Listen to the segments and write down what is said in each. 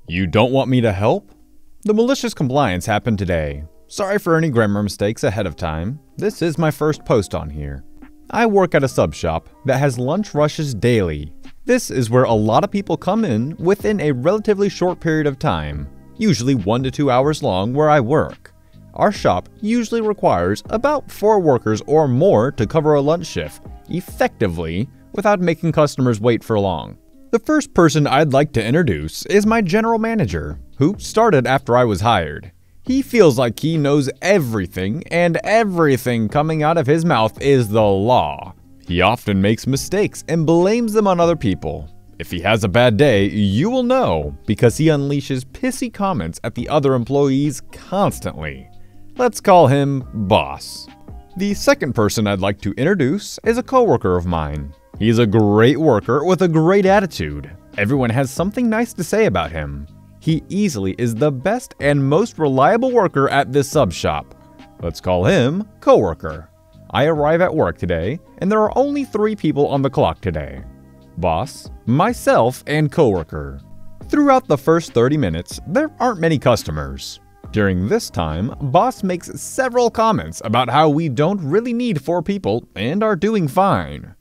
You don't want me to help? The malicious compliance happened today. Sorry for any grammar mistakes ahead of time. This is my first post on here. I work at a sub shop that has lunch rushes daily. This is where a lot of people come in within a relatively short period of time, usually 1 to 2 hours long where I work. Our shop usually requires about 4 workers or more to cover a lunch shift effectively without making customers wait for long. The first person I'd like to introduce is my general manager, who started after I was hired. He feels like he knows everything, and everything coming out of his mouth is the law. He often makes mistakes and blames them on other people. If he has a bad day, you will know, because he unleashes pissy comments at the other employees constantly. Let's call him Boss. The second person I'd like to introduce is a coworker of mine. He's a great worker with a great attitude. Everyone has something nice to say about him. He easily is the best and most reliable worker at this sub shop. Let's call him Coworker. I arrive at work today, and there are only 3 people on the clock today. Boss, myself, and Coworker. Throughout the first 30 minutes, there aren't many customers. During this time, Boss makes several comments about how we don't really need 4 people and are doing fine.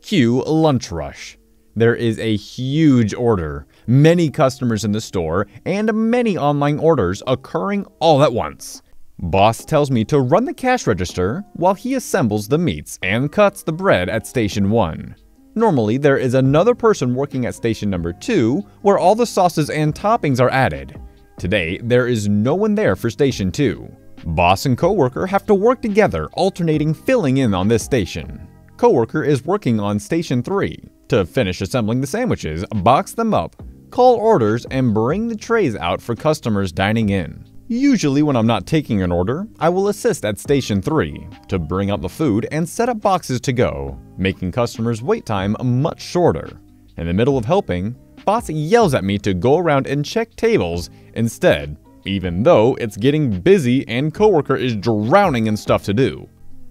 Cue lunch rush. There is a huge order, many customers in the store, and many online orders occurring all at once. Boss tells me to run the cash register while he assembles the meats and cuts the bread at station 1. Normally, there is another person working at station number 2 where all the sauces and toppings are added. Today, there is no one there for station 2. Boss and coworker have to work together, alternating filling in on this station. Coworker is working on station 3 to finish assembling the sandwiches, box them up, call orders, and bring the trays out for customers dining in. Usually when I'm not taking an order, I will assist at station 3 to bring out the food and set up boxes to go, making customers' wait time much shorter. In the middle of helping, Boss yells at me to go around and check tables instead, even though it's getting busy and coworker is drowning in stuff to do.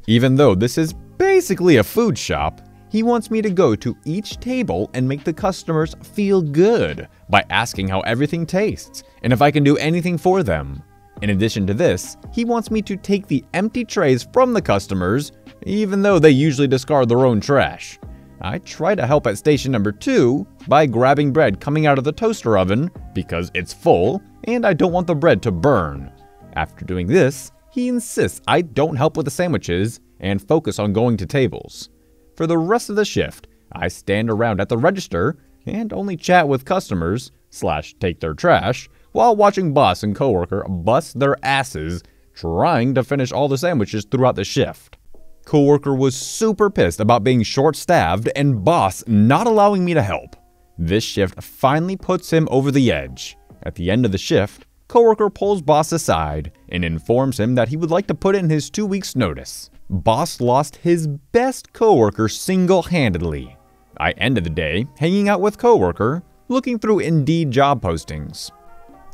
Even though this is basically a food shop, he wants me to go to each table and make the customers feel good by asking how everything tastes and if I can do anything for them. In addition to this, he wants me to take the empty trays from the customers, even though they usually discard their own trash. I try to help at station number 2 by grabbing bread coming out of the toaster oven because it's full and I don't want the bread to burn. After doing this, he insists I don't help with the sandwiches and focus on going to tables. For the rest of the shift, I stand around at the register and only chat with customers / take their trash while watching Boss and coworker bust their asses trying to finish all the sandwiches throughout the shift. Coworker was super pissed about being short-staffed and Boss not allowing me to help. This shift finally puts him over the edge. At the end of the shift, coworker pulls Boss aside and informs him that he would like to put in his 2 weeks notice. Boss lost his best coworker single-handedly. I ended the day hanging out with coworker, looking through Indeed job postings.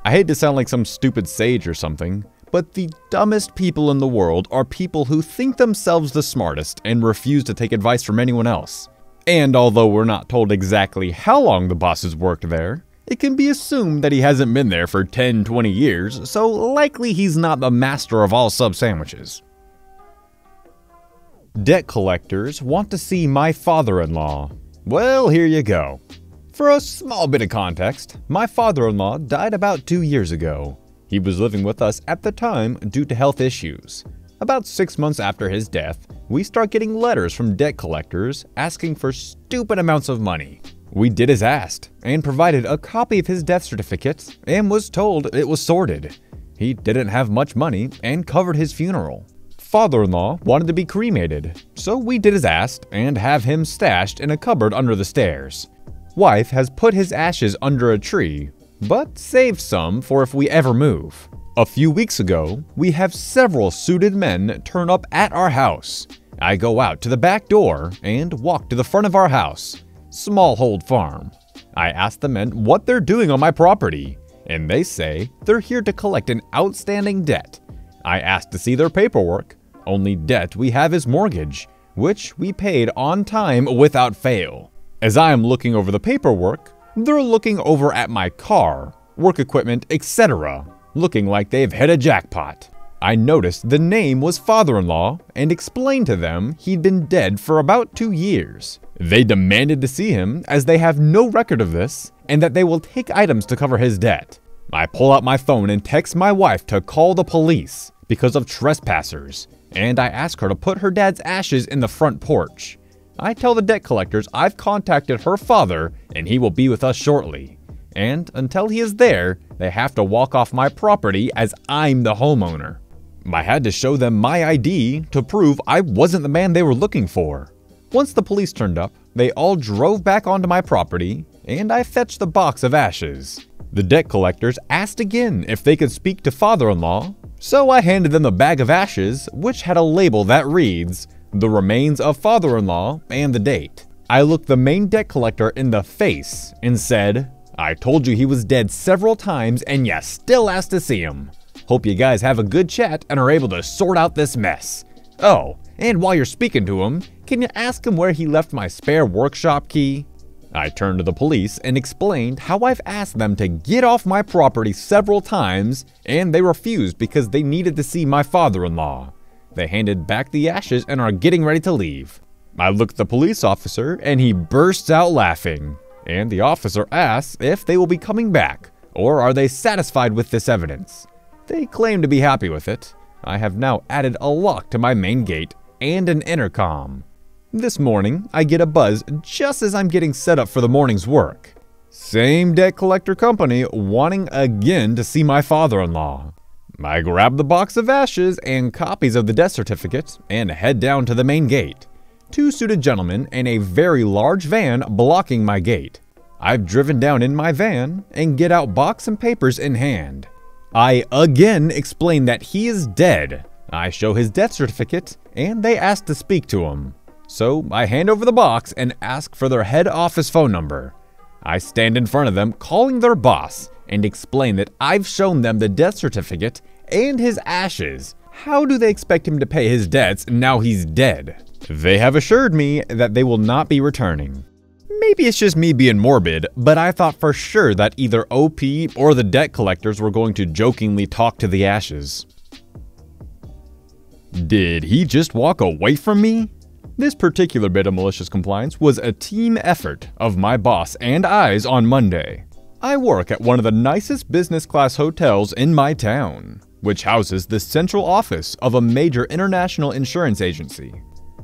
I hate to sound like some stupid sage or something, but the dumbest people in the world are people who think themselves the smartest and refuse to take advice from anyone else. And although we're not told exactly how long the boss has worked there, it can be assumed that he hasn't been there for 10-20 years, so likely he's not the master of all sub sandwiches. Debt collectors want to see my father-in-law. Well, here you go. For a small bit of context, my father-in-law died about 2 years ago. He was living with us at the time due to health issues. About 6 months after his death, we start getting letters from debt collectors asking for stupid amounts of money. We did as asked and provided a copy of his death certificate and was told it was sorted. He didn't have much money and covered his funeral. Father-in-law wanted to be cremated, so we did as asked and have him stashed in a cupboard under the stairs. Wife has put his ashes under a tree, but saved some for if we ever move. A few weeks ago, we have several suited men turn up at our house. I go out to the back door and walk to the front of our house, Smallhold Farm. I ask the men what they're doing on my property, and they say they're here to collect an outstanding debt. I ask to see their paperwork. Only debt we have is mortgage, which we paid on time without fail. As I am looking over the paperwork, they're looking over at my car. work equipment, etc., looking like they've hit a jackpot. I noticed the name was father-in-law and explained to them he'd been dead for about 2 years. They demanded to see him as they have no record of this and that they will take items to cover his debt. I pull out my phone and text my wife to call the police because of trespassers, and I ask her to put her dad's ashes in the front porch. I tell the debt collectors I've contacted her father and he will be with us shortly. And until he is there, they have to walk off my property as I'm the homeowner. I had to show them my ID to prove I wasn't the man they were looking for. Once the police turned up, they all drove back onto my property, and I fetched the box of ashes. The debt collectors asked again if they could speak to father-in-law, so I handed them the bag of ashes, which had a label that reads, "The remains of father-in-law," and the date. I looked the main debt collector in the face and said, "I told you he was dead several times and you still asked to see him. Hope you guys have a good chat and are able to sort out this mess. Oh, and while you're speaking to him, can you ask him where he left my spare workshop key?" I turned to the police and explained how I've asked them to get off my property several times and they refused because they needed to see my father-in-law. They handed back the ashes and are getting ready to leave. I looked at the police officer and he bursts out laughing. And the officer asks if they will be coming back or are they satisfied with this evidence. They claim to be happy with it. I have now added a lock to my main gate and an intercom. This morning, I get a buzz just as I'm getting set up for the morning's work. Same debt collector company wanting again to see my father-in-law. I grab the box of ashes and copies of the death certificate and head down to the main gate. 2 suited gentlemen and a very large van blocking my gate. I've driven down in my van and get out box and papers in hand. I again explain that he is dead. I show his death certificate and they ask to speak to him. So I hand over the box and ask for their head office phone number. I stand in front of them calling their boss and explain that I've shown them the death certificate and his ashes. How do they expect him to pay his debts now he's dead? They have assured me that they will not be returning. Maybe it's just me being morbid, but I thought for sure that either OP or the debt collectors were going to jokingly talk to the ashes. Did he just walk away from me? This particular bit of malicious compliance was a team effort of my boss and I's on Monday. I work at one of the nicest business class hotels in my town, which houses the central office of a major international insurance agency.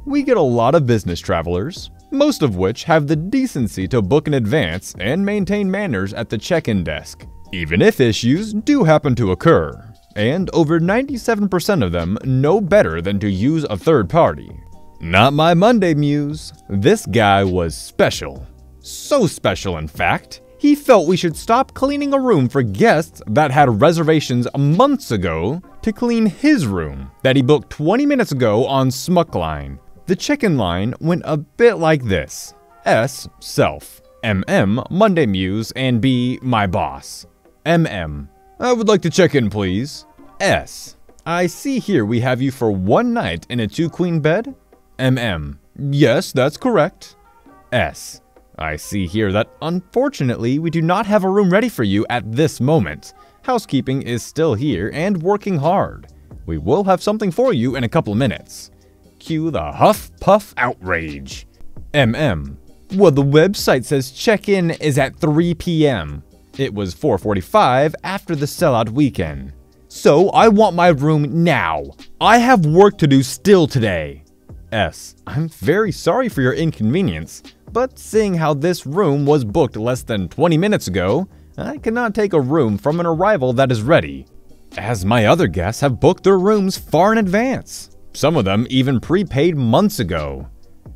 We get a lot of business travelers, most of which have the decency to book in advance and maintain manners at the check-in desk, even if issues do happen to occur, and over 97% of them know better than to use a third party. Not my Monday muse. This guy was special. So special, in fact, he felt we should stop cleaning a room for guests that had reservations months ago to clean his room that he booked 20 minutes ago on Smuckline. The check-in line went a bit like this: S, self, MM, Monday muse, and B, my boss. MM, I would like to check in, please. S, I see here we have you for 1 night in a 2-queen bed. MM, yes, that's correct. S, I see here that unfortunately we do not have a room ready for you at this moment. Housekeeping is still here and working hard. We will have something for you in a couple minutes. Cue the huff puff outrage. MM, well, the website says check-in is at 3 p.m. It was 4:45 after the sellout weekend. So I want my room now. I have work to do still today. S, I'm very sorry for your inconvenience, but seeing how this room was booked less than 20 minutes ago, I cannot take a room from an arrival that is ready, as my other guests have booked their rooms far in advance. Some of them even prepaid months ago.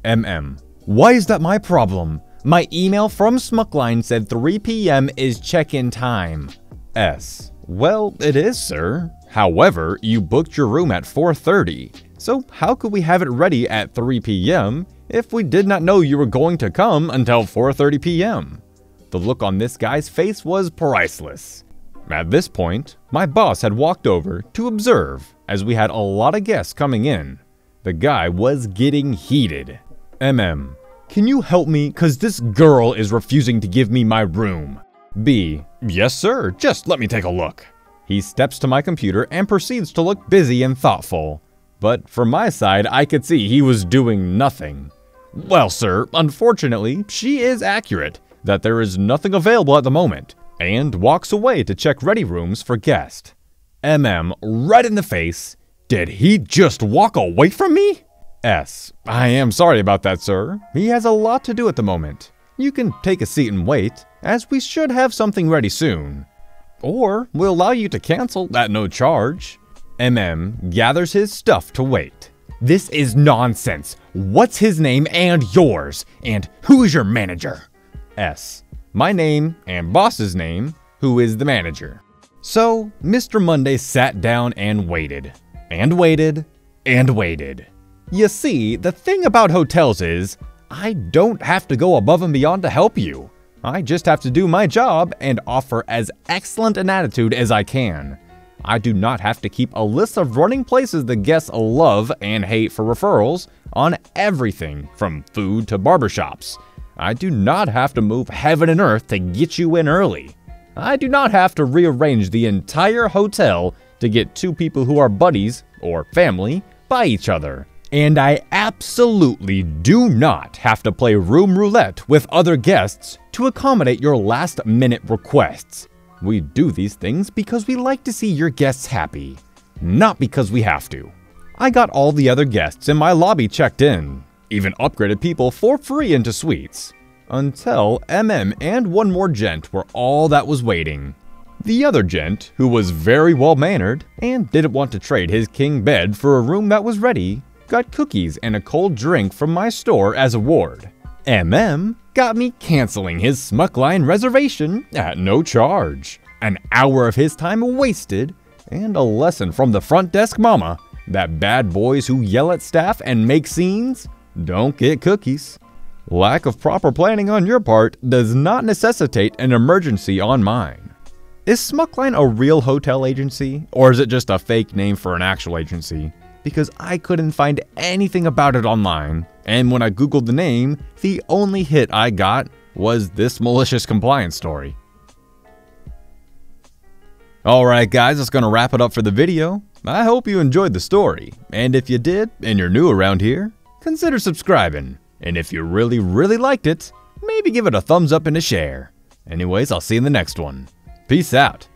MM, why is that my problem? My email from Smuckline said 3 p.m. is check-in time. S, well, it is, sir. However, you booked your room at 4:30. So how could we have it ready at 3 p.m. if we did not know you were going to come until 4:30 p.m.? The look on this guy's face was priceless. At this point, my boss had walked over to observe as we had a lot of guests coming in. The guy was getting heated. MM, can you help me, cause this girl is refusing to give me my room? B. Yes, sir. Just let me take a look. He steps to my computer and proceeds to look busy and thoughtful. But from my side, I could see he was doing nothing. Well, sir, unfortunately, she is accurate that there is nothing available at the moment, and walks away to check ready rooms for guests. Right in the face. Did he just walk away from me? S. I am sorry about that, sir. He has a lot to do at the moment. You can take a seat and wait, as we should have something ready soon. Or we'll allow you to cancel at no charge. Gathers his stuff to wait. This is nonsense. What's his name and yours? And who is your manager? S. My name and boss's name, who is the manager. So, Mr. Monday sat down and waited. And waited. And waited. You see, the thing about hotels is, I don't have to go above and beyond to help you. I just have to do my job and offer as excellent an attitude as I can. I do not have to keep a list of running places the guests love and hate for referrals on everything from food to barbershops. I do not have to move heaven and earth to get you in early. I do not have to rearrange the entire hotel to get two people who are buddies or family by each other. And I absolutely do not have to play room roulette with other guests to accommodate your last-minute requests. We do these things because we like to see your guests happy, not because we have to. I got all the other guests in my lobby checked in, even upgraded people for free into suites, until and one more gent were all that was waiting. The other gent, who was very well-mannered and didn't want to trade his king bed for a room that was ready, got cookies and a cold drink from my store as a reward. Got me canceling his Smuckline reservation at no charge. An hour of his time wasted, and a lesson from the front desk mama that bad boys who yell at staff and make scenes don't get cookies. Lack of proper planning on your part does not necessitate an emergency on mine. Is Smuckline a real hotel agency, or is it just a fake name for an actual agency? Because I couldn't find anything about it online, and when I googled the name, the only hit I got was this malicious compliance story. Alright guys, that's gonna wrap it up for the video. I hope you enjoyed the story, and if you did, and you're new around here, consider subscribing. And if you really liked it, maybe give it a thumbs up and a share. Anyways, I'll see you in the next one. Peace out.